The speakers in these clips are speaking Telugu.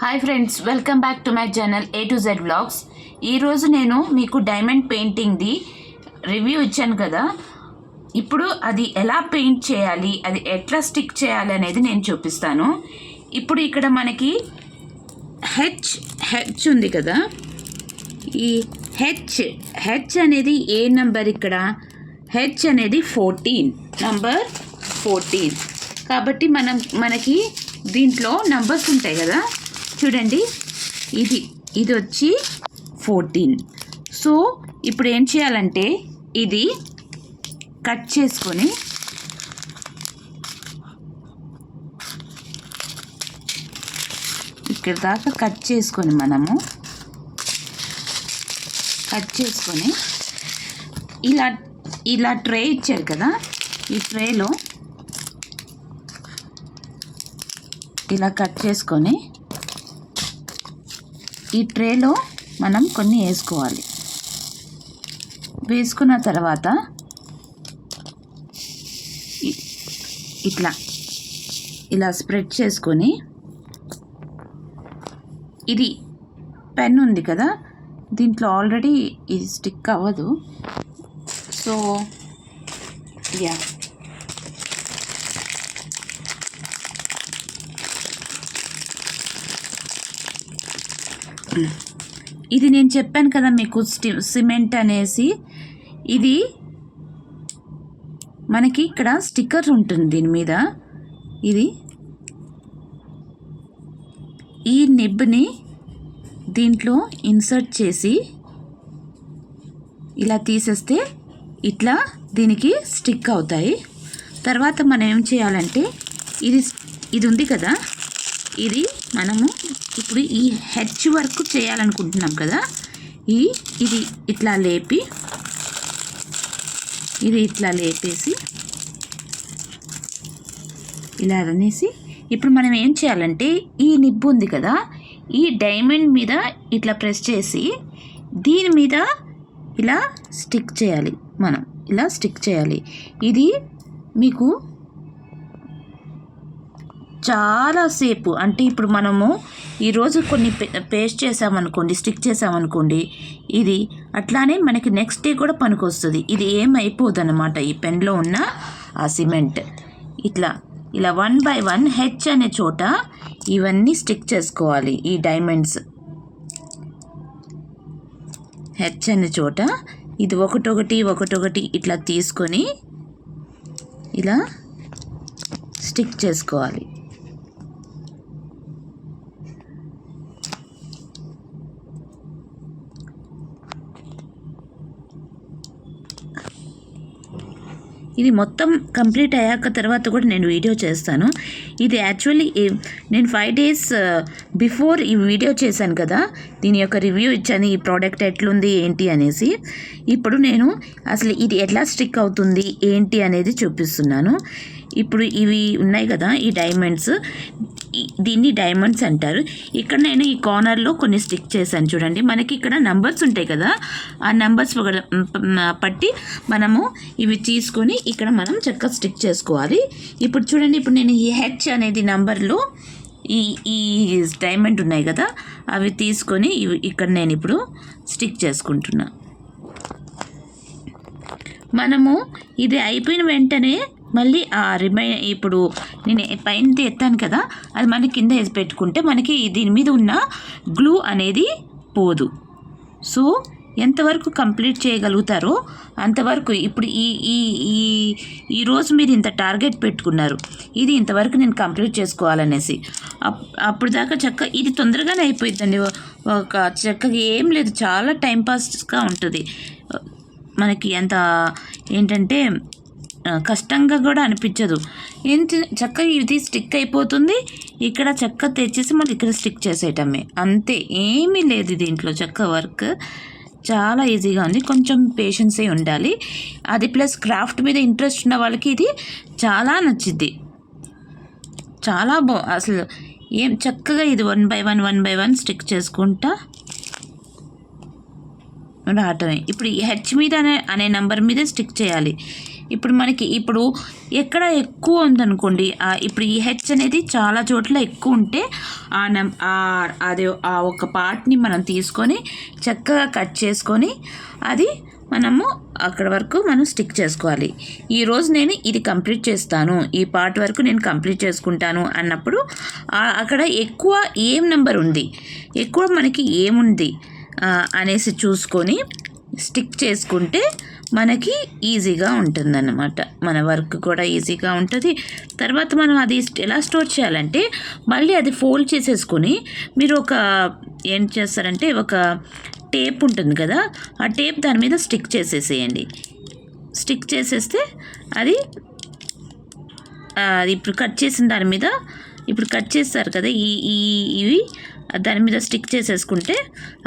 Hi friends, welcome back to my channel A to Z vlogs. ఈరోజు నేను మీకు డైమండ్ పెయింటింగ్ది రివ్యూ ఇచ్చాను కదా. ఇప్పుడు అది ఎలా పెయింట్ చేయాలి, అది ఎట్లా స్టిక్ చేయాలి అనేది నేను చూపిస్తాను. ఇప్పుడు ఇక్కడ మనకి హెచ్ ఉంది కదా. ఈ హెచ్ అనేది ఏ నంబర్? ఇక్కడ హెచ్ అనేది 14, నంబర్ 14. కాబట్టి మనకి దీంట్లో నంబర్స్ ఉంటాయి కదా. చూడండి, ఇది వచ్చి 14. సో ఇప్పుడు ఏం చేయాలంటే ఇది కట్ చేసుకొని ఇక్కడ దాకా కట్ చేసుకొని ఇలా ట్రే ఇచ్చారు కదా. ఈ ట్రేలో ఇలా కట్ చేసుకొని ఈ ట్రేలో మనం కొన్ని వేసుకోవాలి. వేసుకున్న తర్వాత ఇలా స్ప్రెడ్ చేసుకొని, ఇది పెన్ ఉంది కదా, దీంట్లో ఆల్రెడీ ఇది స్టిక్ అవ్వదు. సో ఇది నేను చెప్పాను కదా మీకు, సిమెంట్ అనేసి. ఇది మనకి ఇక్కడ స్టిక్కర్ ఉంటుంది దీని మీద. ఈ నిబ్ని దీంట్లో ఇన్సర్ట్ చేసి ఇలా తీసేస్తే ఇట్లా దీనికి స్టిక్ అవుతాయి. తర్వాత మనం ఏం చేయాలంటే ఇది ఉంది కదా, ఇది మనము ఇప్పుడు ఈ హెచ్ వర్క్ చేయాలనుకుంటున్నాం కదా. ఇది ఇట్లా లేపేసి ఇలా అనేసి, ఇప్పుడు మనం ఏం చేయాలంటే ఈ నిబ్బు ఉంది కదా, ఈ డైమండ్ మీద ఇట్లా ప్రెస్ చేసి దీని మీద ఇలా స్టిక్ చేయాలి. ఇది మీకు చాలాసేపు, అంటే ఇప్పుడు మనము ఈరోజు కొన్ని పేస్ట్ చేసామనుకోండి, స్టిక్ చేసామనుకోండి, ఇది అట్లానే మనకి నెక్స్ట్ డే కూడా పనికొస్తుంది. ఇది ఏమైపోదు అన్నమాట. ఈ పెన్లో ఉన్న ఆ సిమెంట్ ఇలా 1 by 1 హెచ్ అనే చోట ఇవన్నీ స్టిక్ చేసుకోవాలి. ఈ డైమండ్స్ హెచ్ అనే చోట ఇది ఒకటొకటి ఇట్లా తీసుకొని ఇలా స్టిక్ చేసుకోవాలి. ఇది మొత్తం కంప్లీట్ అయ్యాక తర్వాత కూడా నేను వీడియో చేస్తాను. ఇది యాక్చువల్లీ నేను 5 days బిఫోర్ ఈ వీడియో చేశాను కదా, దీని యొక్క రివ్యూ ఇచ్చాను, ఈ ప్రోడక్ట్ ఎట్లుంది ఏంటి అనేసి. ఇప్పుడు నేను అసలు ఇది ఎట్లా స్టిక్ అవుతుంది ఏంటి అనేది చూపిస్తున్నాను. ఇప్పుడు ఇవి ఉన్నాయి కదా, ఈ డైమండ్స్, దీన్ని డైమండ్స్ అంటారు. ఇక్కడ నేను ఈ కార్నర్లో కొన్ని స్టిక్ చేశాను. చూడండి, మనకి ఇక్కడ నంబర్స్ ఉంటాయి కదా, ఆ నంబర్స్ పట్టి మనము ఇవి తీసుకొని ఇక్కడ మనం చక్కగా స్టిక్ చేసుకోవాలి. ఇప్పుడు చూడండి, ఇప్పుడు నేను ఈ హెచ్ అనేది నంబర్లో ఈ డైమండ్ ఉన్నాయి కదా, అవి తీసుకొని ఇక్కడ నేను ఇప్పుడు స్టిక్ చేసుకుంటున్నా. మనము ఇది అయిపోయిన వెంటనే మళ్ళీ ఇప్పుడు నేను పైన ఎత్తాను కదా, అది మనకి కింద వేసి పెట్టుకుంటే మనకి దీని మీద ఉన్న గ్లూ అనేది పోదు. సో ఎంతవరకు కంప్లీట్ చేయగలుగుతారో అంతవరకు. ఇప్పుడు ఈరోజు మీరు ఇంత టార్గెట్ పెట్టుకున్నారు, ఇది ఇంతవరకు నేను కంప్లీట్ చేసుకోవాలనేసి. అప్పుడు దాకా చక్కగా ఇది తొందరగానే అయిపోతుందండి. ఒక చక్కగా ఏం లేదు, చాలా టైంపాస్గా ఉంటుంది. మనకి అంత ఏంటంటే కష్టంగా కూడా అనిపించదు. చక్కగా ఇది స్టిక్ అయిపోతుంది. ఇక్కడ చక్కగా తెచ్చేసి మళ్ళీ ఇక్కడ స్టిక్ చేసేయటమే, అంతే. ఏమీ లేదు దీంట్లో. చక్కగా వర్క్ చాలా ఈజీగా ఉంది. కొంచెం పేషెన్సే ఉండాలి. అది ప్లస్ క్రాఫ్ట్ మీద ఇంట్రెస్ట్ ఉన్న వాళ్ళకి ఇది చాలా నచ్చింది. చాలా అసలు చక్కగా ఇది 1 by 1 స్టిక్ చేసుకుంటా రావటమే. ఇప్పుడు ఈ హెచ్ మీద అనే నెంబర్ మీద స్టిక్ చేయాలి. ఇప్పుడు మనకి ఇప్పుడు ఎక్కడ ఎక్కువ ఉందనుకోండి, ఇప్పుడు ఈ హెచ్ అనేది చాలా చోట్ల ఎక్కువ ఉంటే అది ఆ ఒక పార్ట్ని మనం తీసుకొని చక్కగా కట్ చేసుకొని అది మనము అక్కడ వరకు మనం స్టిక్ చేసుకోవాలి. ఈరోజు నేను ఇది కంప్లీట్ చేస్తాను, ఈ పార్ట్ వరకు నేను కంప్లీట్ చేసుకుంటాను అన్నప్పుడు అక్కడ ఎక్కువ ఏం నెంబర్ ఉంది, ఎక్కువ మనకి ఏముంది అనేసి చూసుకొని స్టిక్ చేసుకుంటే మనకి ఈజీగా ఉంటుందన్నమాట. మన వర్క్ కూడా ఈజీగా ఉంటుంది. తర్వాత మనం అది ఎలా స్టోర్ చేయాలంటే మళ్ళీ అది ఫోల్డ్ చేసేసుకొని మీరు ఏం చేస్తారంటే ఒక టేప్ ఉంటుంది కదా, ఆ టేప్ దాని మీద స్టిక్ చేసేసేయండి. స్టిక్ చేసేస్తే అది ఇప్పుడు కట్ చేసిన దాని మీద ఇప్పుడు కట్ చేస్తారు కదా ఇవి దాని మీద స్టిక్ చేసేసుకుంటే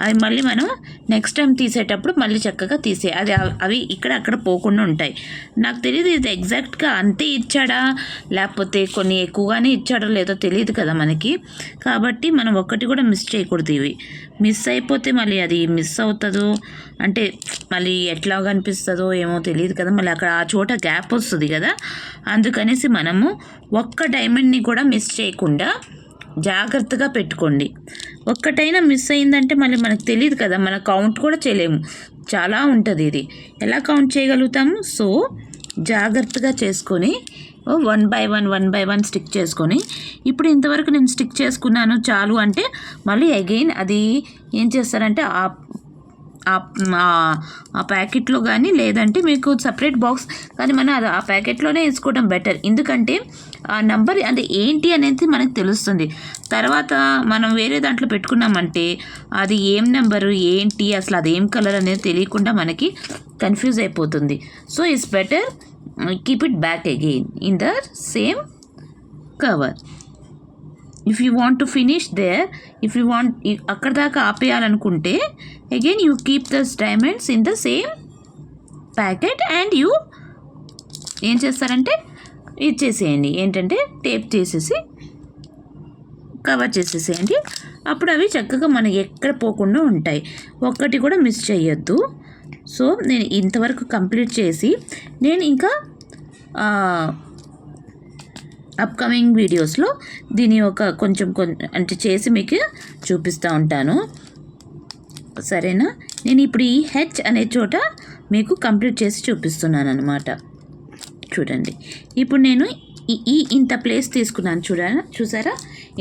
అవి మళ్ళీ మనం నెక్స్ట్ టైం తీసేటప్పుడు మళ్ళీ చక్కగా అది అవి ఇక్కడ అక్కడ పోకుండా ఉంటాయి. నాకు తెలియదు ఇది ఎగ్జాక్ట్గా అంతే ఇచ్చాడా లేకపోతే కొన్ని ఎక్కువగానే ఇచ్చాడో లేదో తెలియదు కదా మనకి. కాబట్టి మనం ఒక్కటి కూడా మిస్ చేయకూడదు. ఇవి మిస్ అయిపోతే మళ్ళీ అది మిస్ అవుతుందో అంటే మళ్ళీ ఎట్లా కనిపిస్తుందో ఏమో తెలియదు కదా, మళ్ళీ అక్కడ ఆ చోట గ్యాప్ వస్తుంది కదా. అందుకనేసి మనము ఒక్క డైమండ్ని కూడా మిస్ చేయకుండా జాగ్రత్తగా పెట్టుకోండి. ఒక్కటైనా మిస్ అయిందంటే మళ్ళీ మనకు తెలియదు కదా, మన కౌంట్ కూడా చేయలేము, చాలా ఉంటుంది. ఇది ఎలా కౌంట్ చేయగలుగుతాము? సో జాగ్రత్తగా చేసుకొని వన్ బై వన్ స్టిక్ చేసుకొని ఇప్పుడు ఇంతవరకు నేను స్టిక్ చేసుకున్నాను చాలు అంటే మళ్ళీ అగైన్ అది ఏం చేస్తారంటే ఆ ప్యాకెట్లో కానీ లేదంటే మీకు సపరేట్ బాక్స్ కానీ మనం అది ఆ ప్యాకెట్లోనే వేసుకోవడం బెటర్. ఎందుకంటే ఆ నెంబర్ అంటే ఏంటి అనేది మనకు తెలుస్తుంది. తర్వాత మనం వేరే దాంట్లో పెట్టుకున్నామంటే అది ఏం నెంబరు ఏంటి అసలు అది ఏం కలర్ అనేది తెలియకుండా మనకి కన్ఫ్యూజ్ అయిపోతుంది. So it's better keep it back again in the same cover. If you want to finish there, if you want అక్కడ దాకా ఆపేయాలనుకుంటే again you keep this diamonds in the same packet and you ఏం చేస్తారంటే ఇచ్చేసేయండి, ఏంటంటే టేప్ చేసేసి కవర్ చేసేసేయండి. అప్పుడు అవి చక్కగా మనకి ఎక్కడ పోకుండా ఉంటాయి, ఒక్కటి కూడా మిస్ చేయొద్దు. సో నేను ఇంతవరకు కంప్లీట్ చేసి నేను ఇంకా అప్కమింగ్ వీడియోస్లో దీని కొంచెం అంటే చేసి మీకు చూపిస్తూ ఉంటాను, సరేనా. నేను ఇప్పుడు ఈ హెచ్ అనే చోట మీకు కంప్లీట్ చేసి చూపిస్తున్నాను అనమాట. చూడండి ఇప్పుడు నేను ఇంత ప్లేస్ తీసుకున్నాను, చూసారా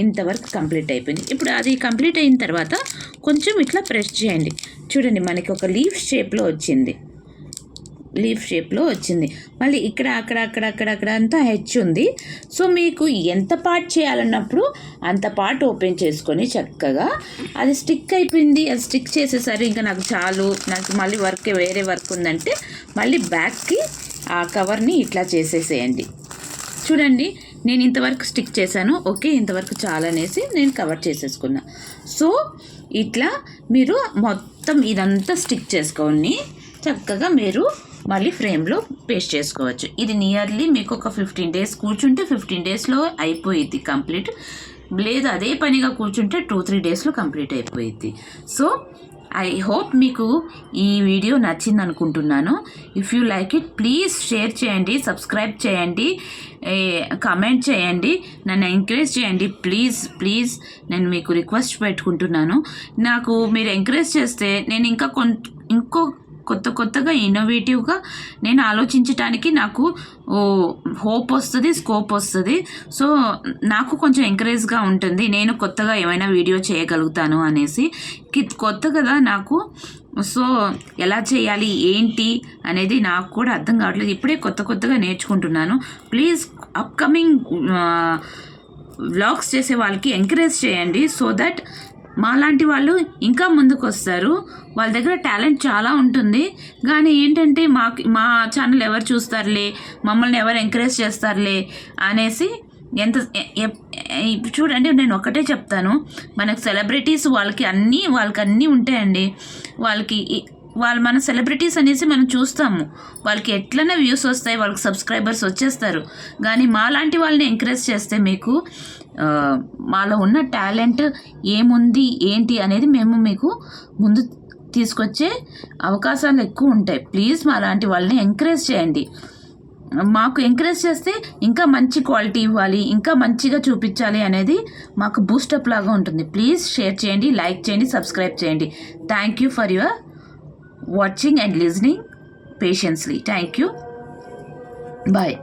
ఇంతవరకు కంప్లీట్ అయిపోయింది. ఇప్పుడు అది కంప్లీట్ అయిన తర్వాత కొంచెం ఇట్లా ప్రెస్ చేయండి. చూడండి మనకి ఒక లీఫ్ షేప్లో వచ్చింది. మళ్ళీ ఇక్కడ అక్కడ అంతా హెచ్ ఉంది. సో మీకు ఎంత పార్ట్ చేయాలన్నప్పుడు అంత పార్ట్ ఓపెన్ చేసుకొని చక్కగా అది స్టిక్ అయిపోయింది, అది స్టిక్ చేసేసరి ఇంకా నాకు చాలు, నాకు మళ్ళీ వేరే వర్క్ ఉందంటే మళ్ళీ బ్యాక్కి ఆ కవర్ని ఇట్లా చేసేసేయండి. చూడండి నేను ఇంతవరకు స్టిక్ చేశాను, ఓకే ఇంతవరకు చాలనేసి నేను కవర్ చేసేసుకున్నా. సో ఇట్లా మీరు మొత్తం ఇదంతా స్టిక్ చేసుకొని చక్కగా మీరు మళ్ళీ ఫ్రేమ్లో పేస్ట్ చేసుకోవచ్చు. ఇది నియర్లీ మీకు ఒక 15 days కూర్చుంటే 15 daysలో అయిపోయిద్ది కంప్లీట్. లేదు అదే పనిగా కూర్చుంటే 2-3 daysలో కంప్లీట్ అయిపోయిద్ది. సో ఐ హోప్ మీకు ఈ వీడియో నచ్చింది అనుకుంటున్నాను. If you like it please share చేయండి, సబ్స్క్రైబ్ చేయండి, కామెంట్ చేయండి, నన్ను ఎంకరేజ్ చేయండి ప్లీజ్ నేను మీకు రిక్వెస్ట్ పెట్టుకుంటున్నాను. నాకు మీరు ఎంకరేజ్ చేస్తే నేను ఇంకో కొత్తగా ఇన్నోవేటివ్గా నేను ఆలోచించడానికి నాకు హోప్ వస్తుంది, స్కోప్ వస్తుంది. సో నాకు కొంచెం ఎంకరేజ్గా ఉంటుంది, నేను కొత్తగా ఏమైనా వీడియో చేయగలుగుతాను అనేసి. కొత్త కదా నాకు, సో ఎలా చేయాలి ఏంటి అనేది నాకు కూడా అర్థం కావట్లేదు, ఇప్పుడే కొత్తగా నేర్చుకుంటున్నాను. ప్లీజ్ అప్కమింగ్ వ్లాగ్స్ చేసే వాళ్ళకి ఎంకరేజ్ చేయండి, సో దట్ మాలాంటి వాళ్ళు ఇంకా ముందుకు వస్తారు. వాళ్ళ దగ్గర టాలెంట్ చాలా ఉంటుంది, కానీ ఏంటంటే మా ఛానల్ ఎవరు చూస్తారులే, మమ్మల్ని ఎవరు ఎంకరేజ్ చేస్తారులే అనేసి చూడండి. నేను ఒకటే చెప్తాను, మనకు సెలబ్రిటీస్ వాళ్ళకి అన్నీ ఉంటాయండి. వాళ్ళు మన సెలబ్రిటీస్ అనేసి మనం చూస్తాము, వాళ్ళకి ఎట్లనే వ్యూస్ వస్తాయి, వాళ్ళకి సబ్స్క్రైబర్స్ వచ్చేస్తారు. కానీ మాలాంటి వాళ్ళని ఎంకరేజ్ చేస్తే మీకు మాలో ఉన్న టాలెంట్ ఏముంది ఏంటి అనేది మేము మీకు ముందు తీసుకొచ్చే అవకాశాలు ఎక్కువ ఉంటాయి. ప్లీజ్ మాలాంటి వాళ్ళని ఎంకరేజ్ చేయండి. మాకు ఎంకరేజ్ చేస్తే ఇంకా మంచి క్వాలిటీ ఇవ్వాలి, ఇంకా మంచిగా చూపించాలి అనేది మాకు బూస్టప్ లాగా ఉంటుంది. ప్లీజ్ షేర్ చేయండి, లైక్ చేయండి, సబ్స్క్రైబ్ చేయండి. Thank you for your watching and listening patiently. Thank you. Bye.